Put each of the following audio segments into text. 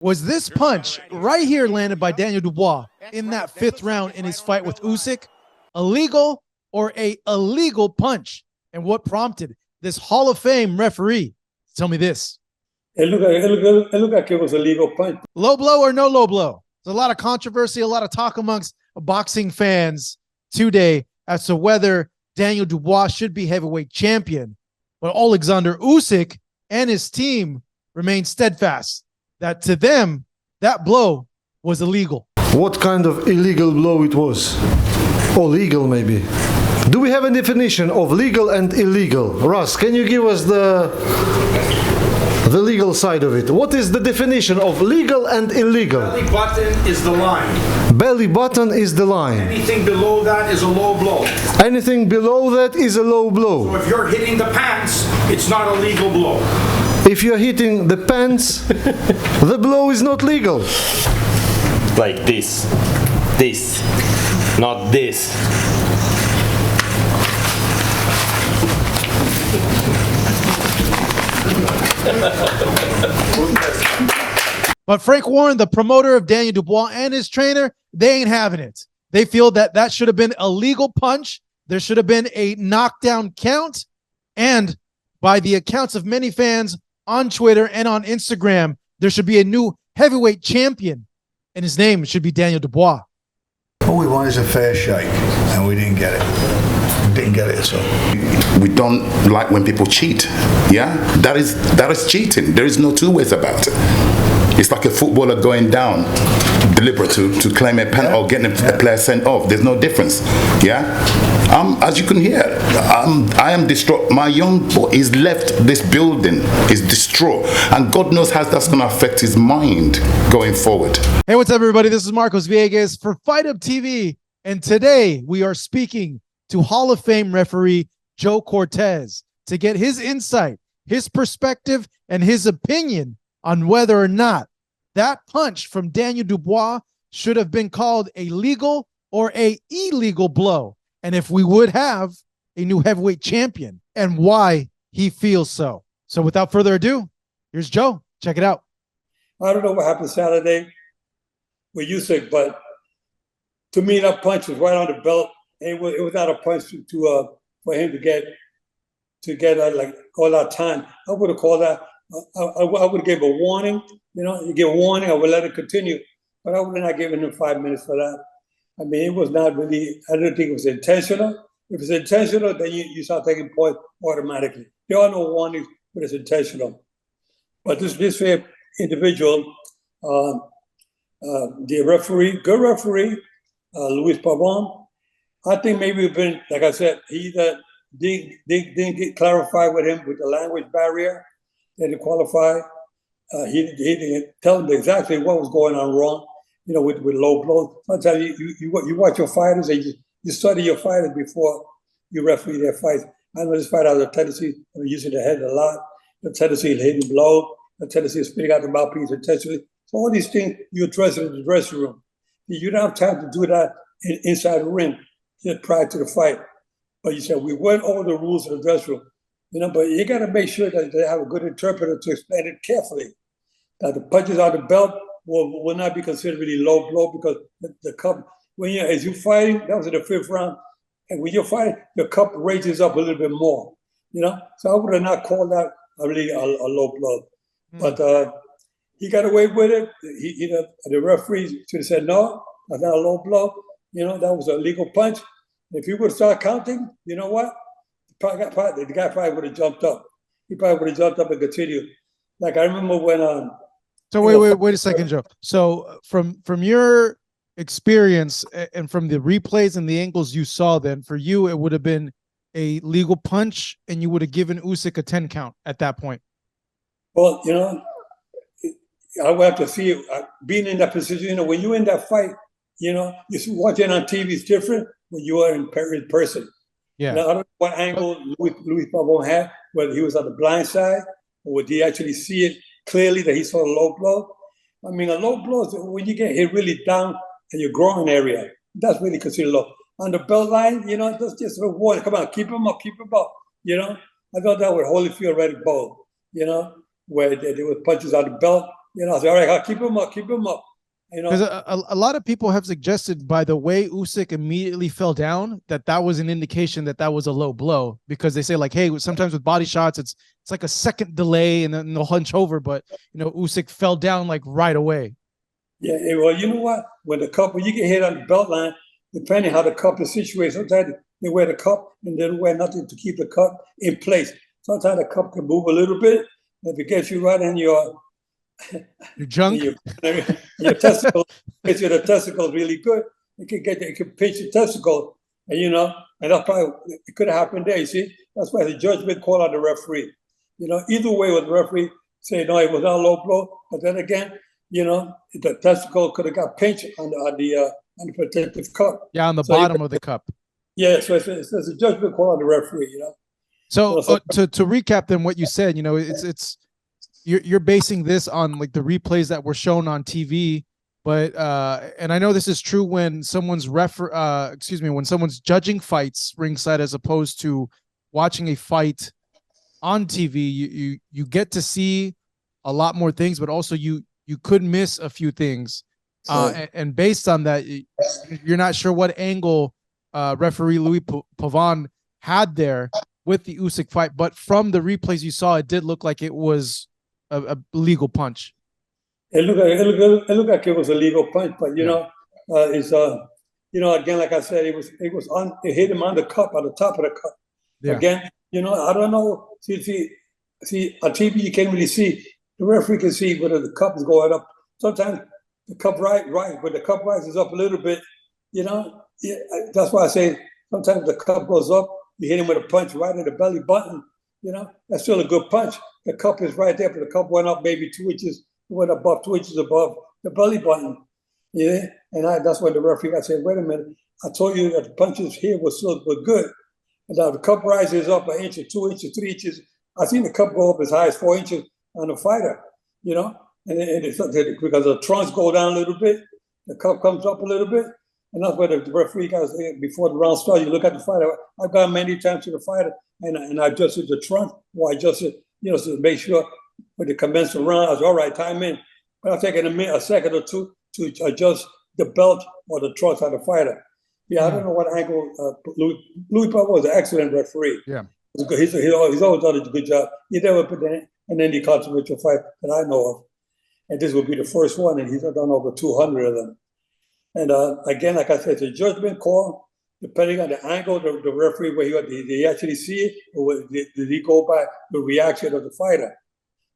Was this punch right here landed by Daniel Dubois in that 5th round in his fight with Usyk illegal or a illegal punch? And what prompted this Hall of Fame referee? Tell me this. It looked like it was a legal punch. Low blow or no low blow? There's a lot of controversy, a lot of talk amongst boxing fans today as to whether Daniel Dubois should be heavyweight champion. But Oleksandr Usyk and his team remain steadfast that to them, that blow was illegal. What kind of illegal blow it was? Or legal, maybe? Do we have a definition of legal and illegal? Russ, can you give us the legal side of it? What is the definition of legal and illegal? Belly button is the line. Belly button is the line. Anything below that is a low blow. Anything below that is a low blow. So if you're hitting the pants, it's not a legal blow. If you're hitting the pants, the blow is not legal. Like this, not this. But Frank Warren, the promoter of Daniel Dubois and his trainer, they ain't having it. They feel that that should have been a legal punch. There should have been a knockdown count. And by the accounts of many fans on Twitter and on Instagram, there should be a new heavyweight champion, and his name should be Daniel Dubois. All we want is a fair shake, and we didn't get it. We didn't get it, so. We don't like when people cheat, yeah? That is cheating. There is no two ways about it. It's like a footballer going down deliberate to claim a penalty or getting a player sent off. There's no difference, yeah? As you can hear, I am distraught. My young boy is left this building, is distraught, and God knows how that's going to affect his mind going forward. Hey, what's up, everybody? This is Marcos Villegas for Fight Up TV, and today we are speaking to Hall of Fame referee Joe Cortez to get his insight, his perspective, and his opinion on whether or not that punch from Daniel Dubois should have been called a legal or a illegal blow, and if we would have a new heavyweight champion and why he feels so. So without further ado, here's Joe. Check it out. I don't know what happened Saturday with Usyk, but to me that punch was right on the belt. It was not a punch for him to get like all that time. I would have called that. I would have given a warning. You know, you give a warning, I would let it continue. But I would have not given him 5 minutes for that. I mean, it was not really, I don't think it was intentional. If it's intentional, then you start taking points automatically. There are no warnings, but it's intentional. But this individual, the referee, good referee, Luis Pavon, I think maybe we've been, like I said, he either didn't get clarified with him with the language barrier, didn't qualify. He didn't tell him exactly what was going on wrong, you know, with low blows. Sometimes you watch your fighters and you study your fighters before you referee their fights. I know this fighter has a tendency of using the head a lot, the tendency of hitting blow, the tendency of spitting out the mouthpiece intentionally. So all these things you address in the dressing room. You don't have time to do that inside the ring just prior to the fight. But you said we went over the rules of the dressing room. You know, but you got to make sure that they have a good interpreter to explain it carefully. That the punches out the belt will not be considered really low blow because the cup, as you're fighting, that was in the 5th round, and when you're fighting, the cup raises up a little bit more, you know? So I would have not called that really a low blow. But he got away with it. The referee should have said, no, that's not a low blow. You know, that was a legal punch. If you would start counting, you know what? The guy probably would have jumped up. He probably would have jumped up and continued. Like I remember when So wait a second, Joe. So from your experience and from the replays and the angles you saw, then for you it would have been a legal punch, and you would have given Usyk a 10 count at that point. Well, you know, I would have to see it, being in that position. You know, when you're in that fight, you know, you watching on TV is different when you are in person. Yeah. Now, I don't know what angle Luis Pavon had, whether he was on the blind side or would he actually see it clearly that he saw a low blow. I mean, a low blow is when you get hit really down in your groin area. That's really considered low. On the belt line, you know, that's just a warning. Come on, keep him up, you know. I thought that was Holyfield Red Bull, you know, where there were punches on the belt I said, all right, I'll keep him up, keep him up. Because a lot of people have suggested by the way Usyk immediately fell down that was an indication that was a low blow, because they say like, hey, sometimes with body shots it's like a second delay and then they'll hunch over, but Usyk fell down like right away. Yeah, well, you know what? When you get hit on the belt line, depending how the cup is situated, sometimes they wear the cup and they don't wear nothing to keep the cup in place. Sometimes the cup can move a little bit. If it gets you right in your junk, your testicle, gets your testicles really good. It can pinch your testicle, and that's probably it could have happened there. You see, that's why the judgment call on the referee. Either way, with the referee say no, it was not a low blow, but then again, the testicle could have got pinched on the protective cup. Yeah, on the bottom of the cup. Yeah, so it's a judgment call on the referee. So to recap, then what you said, it's you're basing this on like the replays that were shown on TV, but and I know this is true when someone's when someone's judging fights ringside as opposed to watching a fight on TV. You get to see a lot more things, but also you could miss a few things, and based on that, you're not sure what angle referee Louis Pavon had there with the Usyk fight, but from the replays you saw, it did look like it was a legal punch. It looked like it was a legal punch, but it's again, like I said, it hit him on the cup, on the top of the cup. Yeah. Again, I don't know. See, on TV you can't really see. The referee can see whether the cup is going up. Sometimes the cup right, when the cup rises up a little bit, that's why I say sometimes the cup goes up. You hit him with a punch right in the belly button. That's still a good punch. The cup is right there, but the cup went up maybe 2 inches. It went above 2 inches above the belly button. Yeah, and that's when the referee got said, "Wait a minute! I told you that the punches here were good." And now the cup rises up an inch or 2 inches, 3 inches. I've seen the cup go up as high as 4 inches on a fighter. And it's because the trunks go down a little bit, the cup comes up a little bit, and that's where the referee guys, before the round starts, you look at the fighter. I've gone many times to the fighter, and I adjusted the trunk, or I adjusted, to make sure when they commence the round, I was all right, time in. But I'm taking a second or two to adjust the belt or the trunks on the fighter. Yeah, I don't know what angle. Louis Pavon was an excellent referee. Yeah, he's always done a good job. He never put in any controversial fight that I know of, and this will be the first one, and he's done over 200 of them. And again, like I said, it's a judgment call, depending on the angle the referee, where did he actually see it, or did he go by the reaction of the fighter?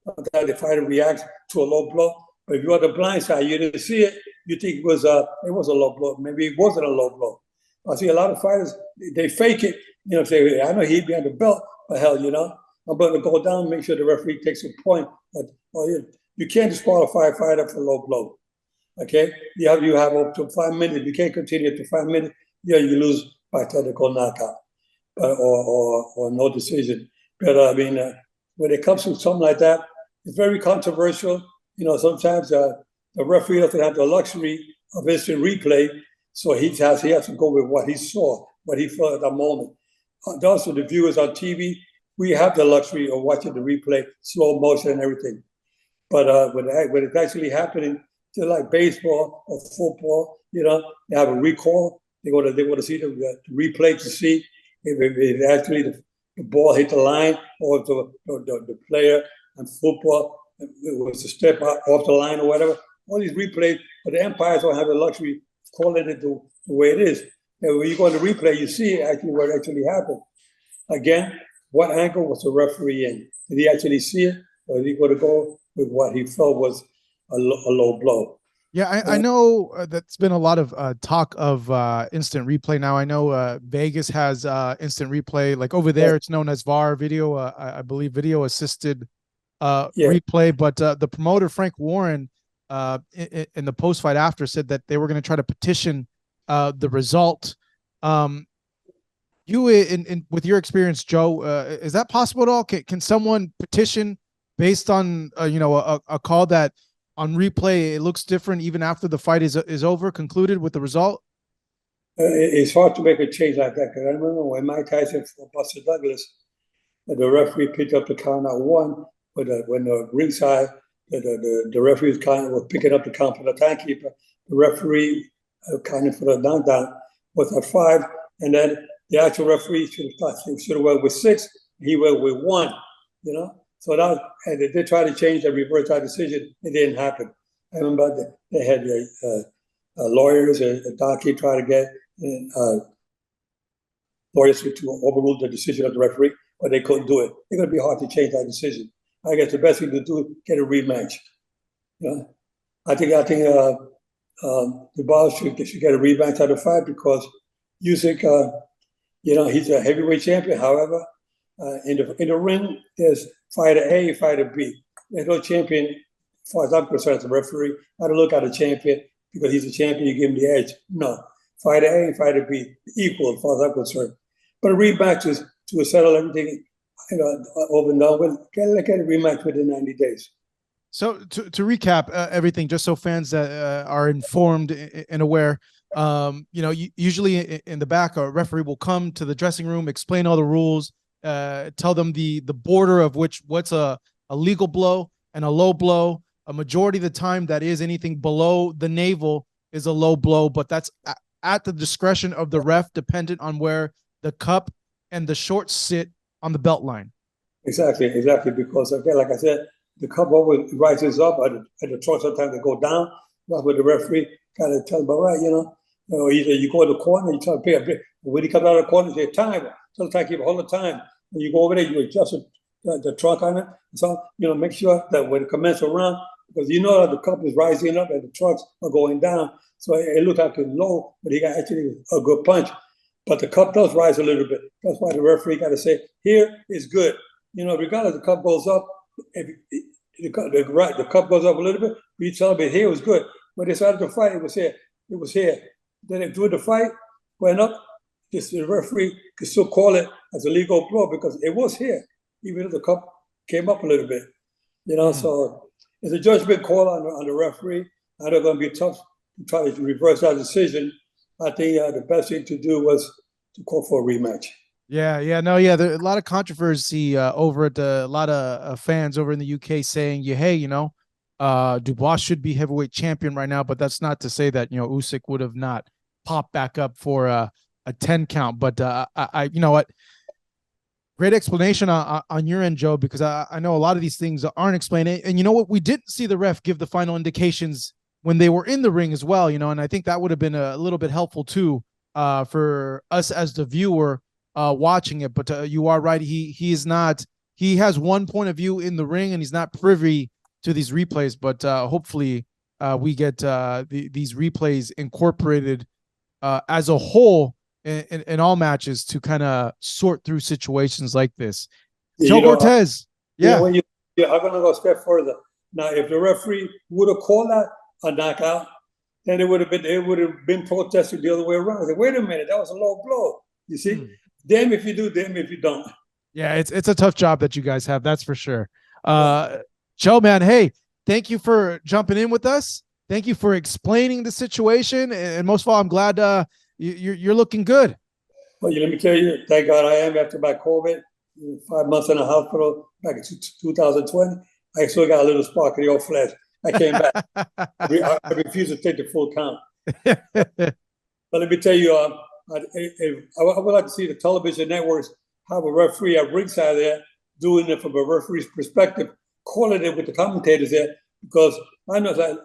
Sometimes the fighter reacts to a low blow, but if you're on the blind side, you didn't see it, you think it was a low blow. Maybe it wasn't a low blow. I see a lot of fighters, they fake it, say, I know he'd be on the belt, but hell, I'm going to go down and make sure the referee takes a point. But you can't disqualify a fighter for low blow. Okay, you have up to 5 minutes. You can't continue to 5 minutes. You lose by technical knockout, or no decision. But when it comes to something like that, it's very controversial. Sometimes the referee doesn't have the luxury of instant replay, so he has to go with what he saw, what he felt at that moment. Also, the viewers on TV, we have the luxury of watching the replay, slow motion and everything. But when it's actually happening, just like baseball or football, they have a recall. They want to see the replay to see if actually the ball hit the line, or if the player in football was a step off the line or whatever. All these replays, but the umpires don't have the luxury of calling it the way it is. And when you go to replay, you see actually what actually happened. Again, what angle was the referee in? Did he actually see it, or did he go to go with what he felt was a low blow? Yeah, I know that's been a lot of talk of instant replay now. I know Vegas has instant replay. Like over there, it's known as VAR, video, I believe video assisted replay. But the promoter, Frank Warren, in the post-fight after, said that they were going to try to petition the result. You, with your experience, Joe, is that possible at all? Can someone petition based on a call that on replay it looks different even after the fight is over, concluded with the result? It's hard to make a change like that, because I remember when Mike Tyson fought Buster Douglas, the referee picked up the count at 1, when the ringside the referee was picking up the count for the timekeeper. The referee counted for the knockdown was at 5, and then the actual referee should have went with 6. He went with 1. So that, and they did try to change and reverse that decision. It didn't happen. I remember they had lawyers and a donkey try to get lawyers to overrule the decision of the referee, but they couldn't do it. It's going to be hard to change that decision. I guess the best thing to do is get a rematch. I think Dubois should get a rematch out of 5 because Usyk, he's a heavyweight champion. However, in the ring, there's fighter A, fighter B. There's no champion, as far as I'm concerned, as a referee. I don't look at a champion because he's a champion, you give him the edge. No. Fighter A and fighter B, equal as far as I'm concerned. But a rematch is to settle everything over and done with. Get a rematch within 90 days. So to recap everything, just so fans that are informed and aware, usually in the back, a referee will come to the dressing room, explain all the rules, tell them the border of what's a legal blow and a low blow. A majority of the time, that is anything below the navel is a low blow, but that's at the discretion of the ref, dependent on where the cup and the shorts sit on the belt line. Exactly, because again, like I said, the cup always rises up, and the trunks sometimes they go down. That's what the referee kind of tells them, right, either you go to the corner, you try to pay a bit. When he comes out of the corner, you say, time. Sometimes you hold the time. When you go over there, you adjust the trunk on it. So, make sure that when it commences around, because that the cup is rising up and the trunks are going down. So it looks like it's low, but he got actually a good punch. But the cup does rise a little bit. That's why the referee got to say, here is good. Regardless, the cup goes up. If the cup goes up a little bit, you tell me here was good. When they started to fight, it was here. It was here. Then during the fight, went up. The referee could still call it as a legal blow because it was here, even if the cup came up a little bit. So it's a judgment call on the referee. And they're going to be tough to try to reverse that decision. I think the best thing to do was to call for a rematch. There's a lot of controversy over at a lot of fans over in the UK saying, Dubois should be heavyweight champion right now, but that's not to say that, Usyk would have not popped back up for a 10 count. But you know what? Great explanation on your end, Joe, because I know a lot of these things aren't explained. And you know what? We didn't see the ref give the final indications when they were in the ring as well, and I think that would have been a little bit helpful too for us as the viewer watching it. But you are right. He has one point of view in the ring and he's not privy to these replays, but hopefully we get these replays incorporated as a whole in all matches to kind of sort through situations like this. Joe Cortez. I'm going to go a step further. Now, if the referee would have called that a knockout, then it would have been protested the other way around. Said, wait a minute, that was a low blow. You see, damn if you do, damn if you don't. Yeah, it's a tough job that you guys have, that's for sure. Joe, man, hey, thank you for jumping in with us. Thank you for explaining the situation, and most of all, I'm glad you're looking good. Well, let me tell you, thank God I am after my COVID. 5 months in the hospital back in 2020. I still got a little spark in the old flesh. I came back. I refuse to take the full count. But let me tell you, I would like to see the television networks have a referee at ringside there doing it from a referee's perspective, calling it with the commentators there, because I know that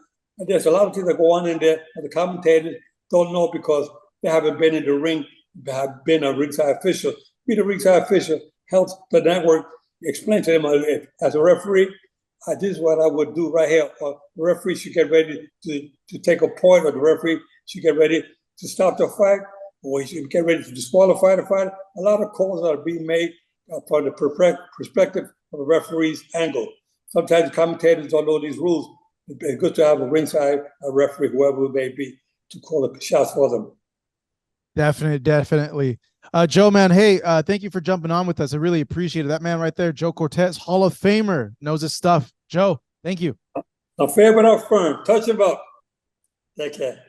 there's a lot of things that go on in there and the commentators don't know because they haven't been in the ring, they have been a ringside official. Being a ringside official helps the network explain to them as a referee, this is what I would do right here. The referee should get ready to take a point, or the referee should get ready to stop the fight, or he should get ready to disqualify the fighter. A lot of calls are being made from the perspective of a referee's angle. Sometimes the commentators don't know these rules. It's good to have a ringside referee, whoever it may be, to call the shots for them. Definitely. Joe, man, hey, thank you for jumping on with us. I really appreciate it. That man right there, Joe Cortez, Hall of Famer, knows his stuff. Joe, thank you. A fair but not firm. Touch him up. Take care.